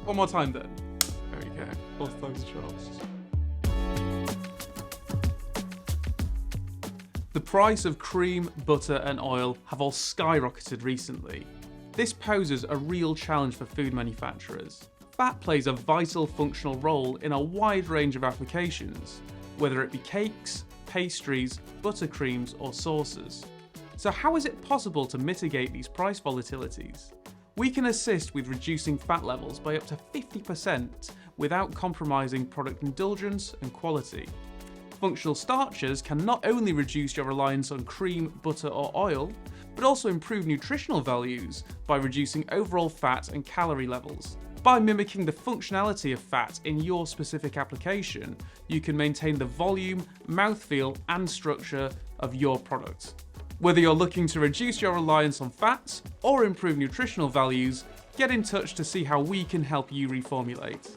One more time then. There we go. Fourth time's a charm. The price of cream, butter and oil have all skyrocketed recently. This poses a real challenge for food manufacturers. Fat plays a vital functional role in a wide range of applications, whether it be cakes, pastries, buttercreams or sauces. So how is it possible to mitigate these price volatilities? We can assist with reducing fat levels by up to 50% without compromising product indulgence and quality. Functional starches can not only reduce your reliance on cream, butter or oil, but also improve nutritional values by reducing overall fat and calorie levels. By mimicking the functionality of fat in your specific application, you can maintain the volume, mouthfeel and structure of your product. Whether you're looking to reduce your reliance on fats or improve nutritional values, get in touch to see how we can help you reformulate.